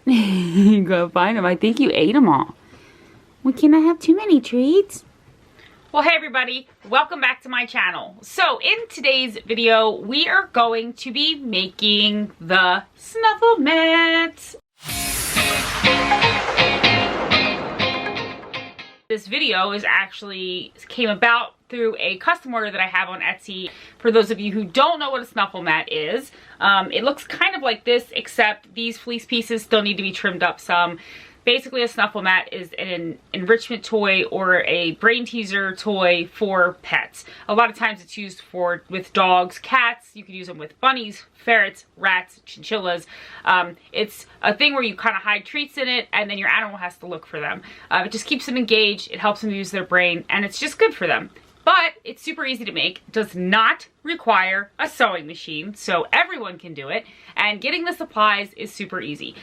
Go find them. I think you ate them all. We cannot have too many treats. Well, hey everybody, welcome back to my channel. So in today's video, we are going to be making the Snuffle Mat. This video came about through a custom order that I have on Etsy. For those of you who don't know what a Snuffle Mat is, it looks kind of like this, except these fleece pieces still need to be trimmed up some. Basically, a Snuffle Mat is an enrichment toy or a brain teaser toy for pets. A lot of times it's used with dogs, cats. You can use them with bunnies, ferrets, rats, chinchillas. It's a thing where you kind of hide treats in it and then your animal has to look for them. It just keeps them engaged, it helps them use their brain, and it's just good for them. But it's super easy to make, does not require a sewing machine, so everyone can do it, and getting the supplies is super easy.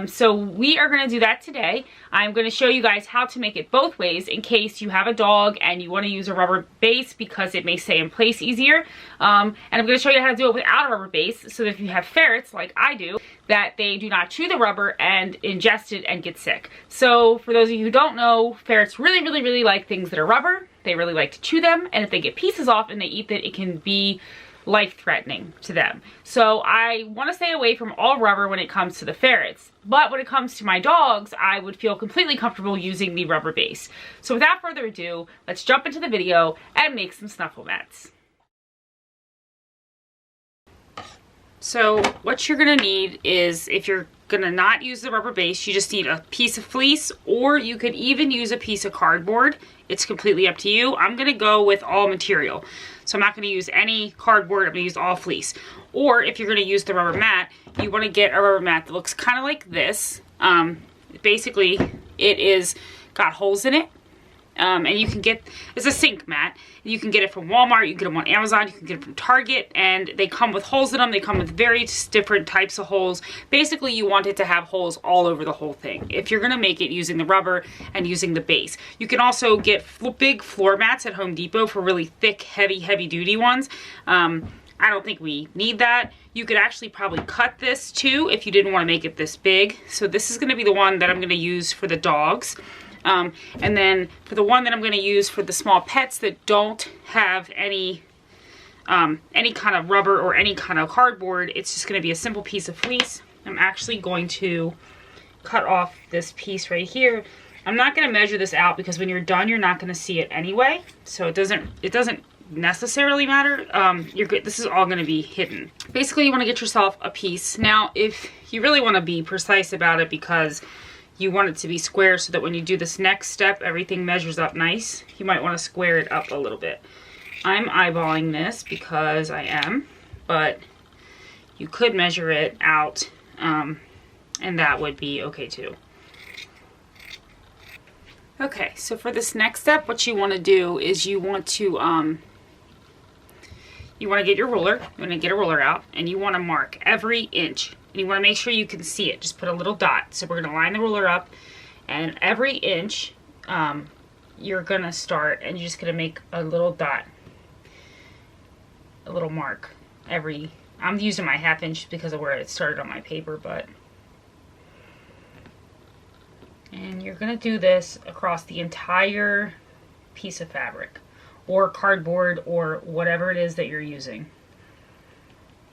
So we are going to do that today. I'm going to show you guys how to make it both ways in case you have a dog and you want to use a rubber base because it may stay in place easier. And I'm going to show you how to do it without a rubber base, so that if you have ferrets, like I do, that they do not chew the rubber and ingest it and get sick. So for those of you who don't know, ferrets really like things that are rubber. They really like to chew them, and if they get pieces off and they eat it, it can be life-threatening to them. So I want to stay away from all rubber when it comes to the ferrets. But when it comes to my dogs, I would feel completely comfortable using the rubber base. So without further ado, let's jump into the video and make some Snuffle Mats. So what you're gonna need is, if you're gonna not use the rubber base, you just need a piece of fleece, or you could even use a piece of cardboard. It's completely up to you. I'm gonna go with all material. So I'm not gonna use any cardboard, I'm gonna use all fleece. Or if you're gonna use the rubber mat, you wanna get a rubber mat that looks kind of like this. Basically, it is got holes in it. And you can get, it's a sink mat. You can get it from Walmart, you can get them on Amazon, you can get it from Target, and they come with holes in them. They come with various different types of holes. Basically, you want it to have holes all over the whole thing if you're going to make it using the rubber and using the base. You can also get big floor mats at Home Depot for really thick, heavy duty ones. I don't think we need that. You could actually probably cut this too if you didn't want to make it this big. So this is going to be the one that I'm going to use for the dogs. And then for the one that I'm going to use for the small pets that don't have any kind of rubber or any kind of cardboard, it's just going to be a simple piece of fleece. I'm actually going to cut off this piece right here. I'm not going to measure this out because when you're done, you're not going to see it anyway. So it doesn't necessarily matter. You're good. This is all going to be hidden. Basically, you want to get yourself a piece. Now, if you really want to be precise about it because you want it to be square so that when you do this next step, everything measures up nice, you might want to square it up a little bit. I'm eyeballing this because I am, but you could measure it out, and that would be okay too. Okay, so for this next step, what you want to do is you want to get your ruler. You want to get a ruler out, and you want to mark every inch. And you want to make sure you can see it. Just put a little dot. So we're going to line the ruler up, and every inch you're going to start, and you're just going to make a little dot, a little mark. I'm using my 1/2 inch because of where it started on my paper, and you're going to do this across the entire piece of fabric or cardboard or whatever it is that you're using.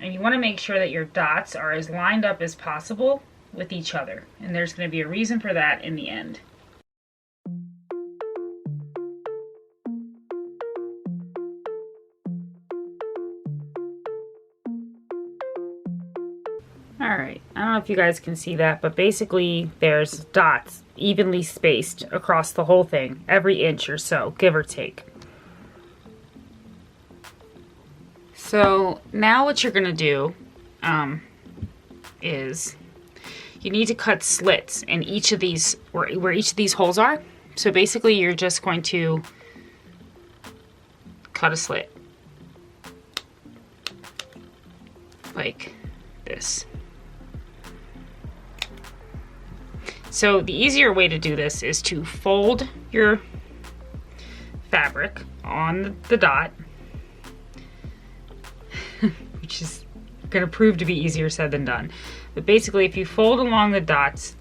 And you want to make sure that your dots are as lined up as possible with each other. And there's going to be a reason for that in the end. Alright, I don't know if you guys can see that, but basically there's dots evenly spaced across the whole thing, every inch or so, give or take. So now what you're going to do is you need to cut slits in each of these, where each of these holes are. So basically you're just going to cut a slit like this. So the easier way to do this is to fold your fabric on the dot, which is going to prove to be easier said than done. But basically, if you fold along the dots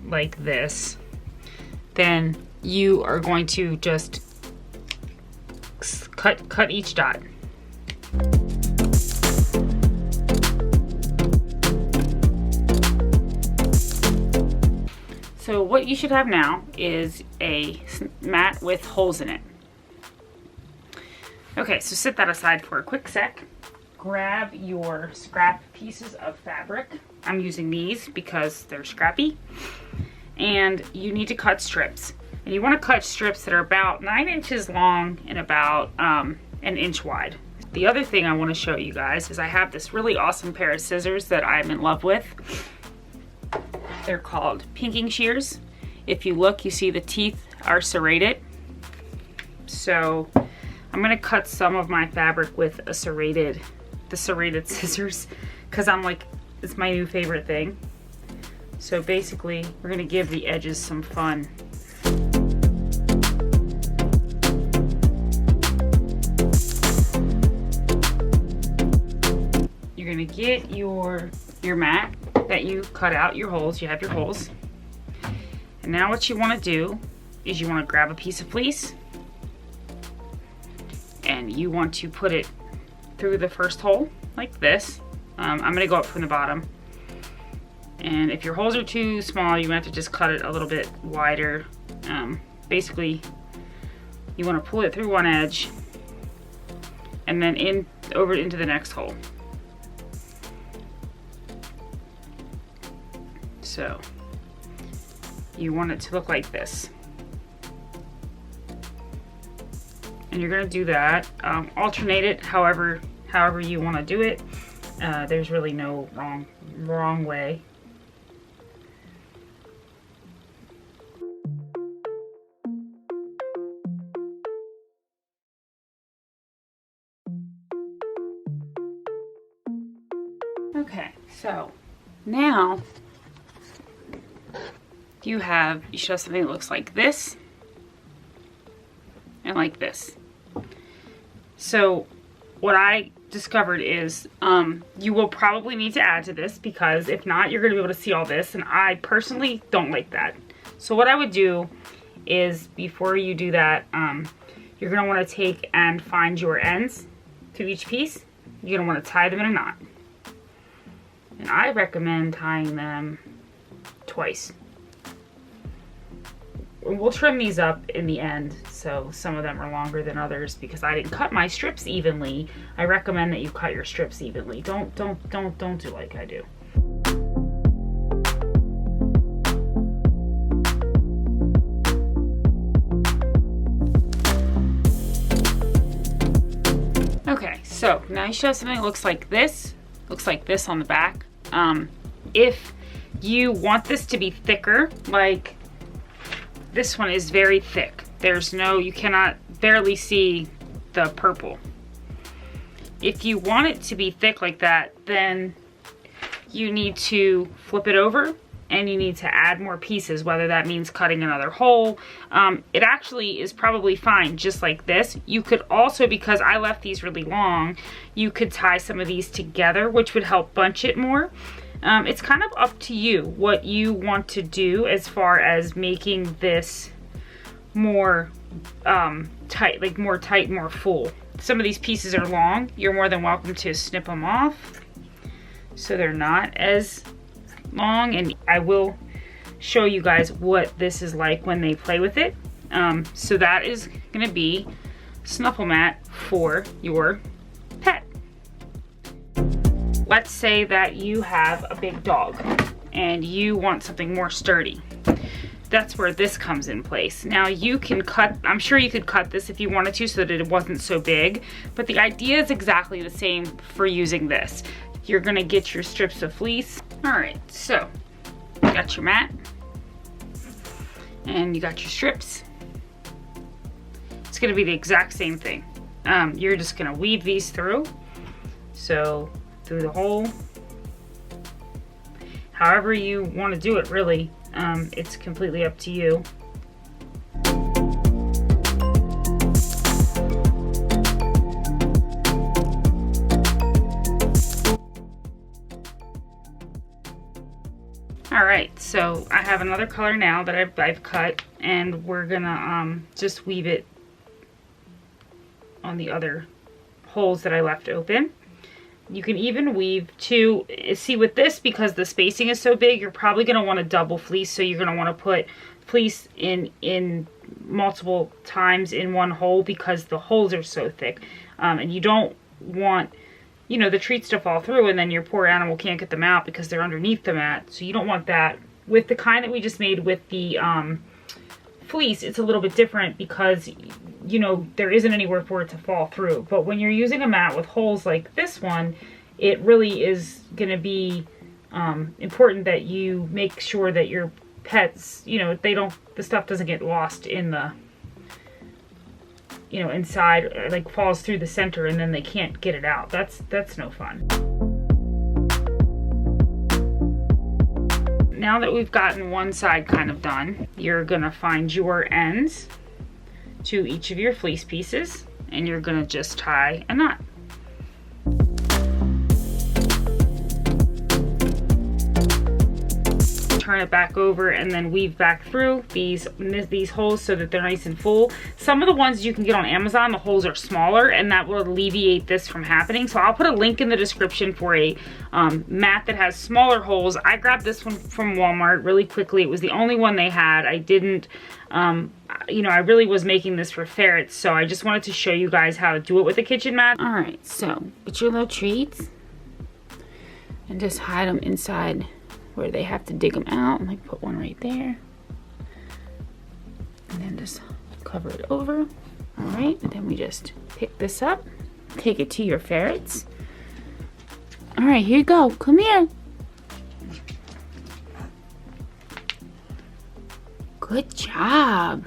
like this, then you are going to just cut each dot. So what you should have now is a mat with holes in it. Okay, so set that aside for a quick sec. Grab your scrap pieces of fabric. I'm using these because they're scrappy. And you need to cut strips. And you want to cut strips that are about 9 inches long and about an inch wide. The other thing I want to show you guys is I have this really awesome pair of scissors that I'm in love with. They're called pinking shears. If you look, you see the teeth are serrated. So I'm gonna cut some of my fabric with the serrated scissors, because I'm like, it's my new favorite thing. So basically, we're gonna give the edges some fun. You're gonna get your mat that you cut out your holes. You have your holes. And now what you want to do is you want to grab a piece of fleece and you want to put it through the first hole like this. I'm going to go up from the bottom. And if your holes are too small, you have to just cut it a little bit wider. Basically, you want to pull it through one edge and then over into the next hole. So you want it to look like this. And you're going to do that. Alternate it however you want to do it. There's really no wrong way. Okay, so now you should have something that looks like this and like this. So what I discovered is you will probably need to add to this, because if not, you're going to be able to see all this, and I personally don't like that. So what I would do is, before you do that, you're going to want to take and find your ends to each piece. You're going to want to tie them in a knot. And I recommend tying them twice. We'll trim these up in the end, so some of them are longer than others because I didn't cut my strips evenly. I recommend that you cut your strips evenly. Don't do like I do. Okay, so now you should have something that looks like this on the back. If you want this to be thicker, like this one is very thick. You cannot barely see the purple. If you want it to be thick like that, then you need to flip it over and you need to add more pieces, whether that means cutting another hole. It actually is probably fine just like this. You could also, because I left these really long, you could tie some of these together, which would help bunch it more. It's kind of up to you what you want to do as far as making this more tight, more full. Some of these pieces are long. You're more than welcome to snip them off so they're not as long, and I will show you guys what this is like when they play with it. So that is gonna be Snuffle Mat for your pet. Let's say that you have a big dog and you want something more sturdy. That's where this comes in place. Now you can cut, I'm sure you could cut this if you wanted to so that it wasn't so big, but the idea is exactly the same for using this. You're gonna get your strips of fleece. All right, so you got your mat and you got your strips. It's gonna be the exact same thing. You're just gonna weave these through. So through the hole, however you want to do it, really. It's completely up to you. Alright, so I have another color now that I've cut, and we're gonna just weave it on the other holes that I left open. You can even weave two. See, with this, because the spacing is so big, you're probably going to want to double fleece, so you're going to want to put fleece in multiple times in one hole because the holes are so thick. And you don't want, you know, the treats to fall through and then your poor animal can't get them out because they're underneath the mat. So you don't want that. With the kind that we just made with the fleece, it's a little bit different because, you know, there isn't anywhere for it to fall through. But when you're using a mat with holes like this one, it really is going to be important that you make sure that your pets, you know, the stuff doesn't get lost in the, you know, inside, or like falls through the center and then they can't get it out. That's no fun. Now that we've gotten one side kind of done, you're gonna find your ends to each of your fleece pieces and you're gonna just tie a knot. Turn it back over and then weave back through these holes so that they're nice and full. Some of the ones you can get on Amazon, the holes are smaller, and that will alleviate this from happening. So I'll put a link in the description for a mat that has smaller holes. I grabbed this one from Walmart really quickly. It was the only one they had. I didn't, you know, I really was making this for ferrets, so I just wanted to show you guys how to do it with a kitchen mat. All right, so get your little treats and just hide them inside where they have to dig them out, and like put one right there, and then just cover it over. All right, and then we just pick this up, take it to your ferrets. All right, here you go. Come here. Good job.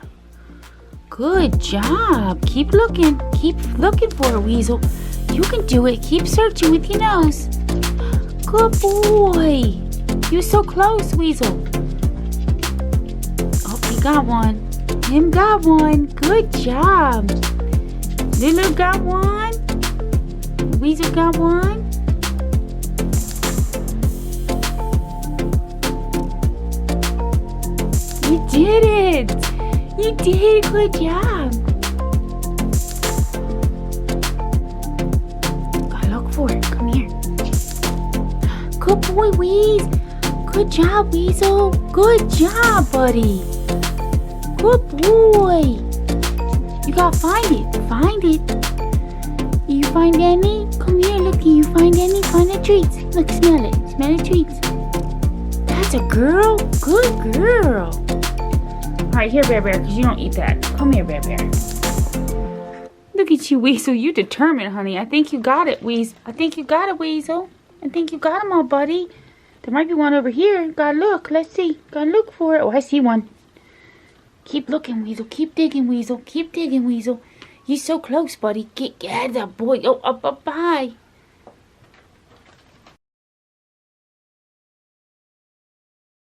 Good job. Keep looking. Keep looking for it, Weasel. You can do it. Keep searching with your nose. Good boy. You're so close, Weasel. Oh, he got one. Him got one. Good job. Lulu got one. Weasel got one. You did it. You did. Good job. Gotta look for it. Come here. Good boy, Weez. Good job, Weasel. Good job, buddy. Good boy. You gotta find it. Find it. You find any? Come here, looky. You find any? Find the treats. Look, smell it. Smell the treats. That's a girl. Good girl. All right, here, Bear Bear, because you don't eat that. Come here, Bear Bear. Look at you, Weasel. You determined, honey. I think you got it, Weasel. I think you got it, Weasel. I think you got them all, buddy. There might be one over here. Gotta look. Let's see. Gotta look for it. Oh, I see one. Keep looking, Weasel. Keep digging, Weasel. Keep digging, Weasel. You're so close, buddy. Get that boy. Oh, up high.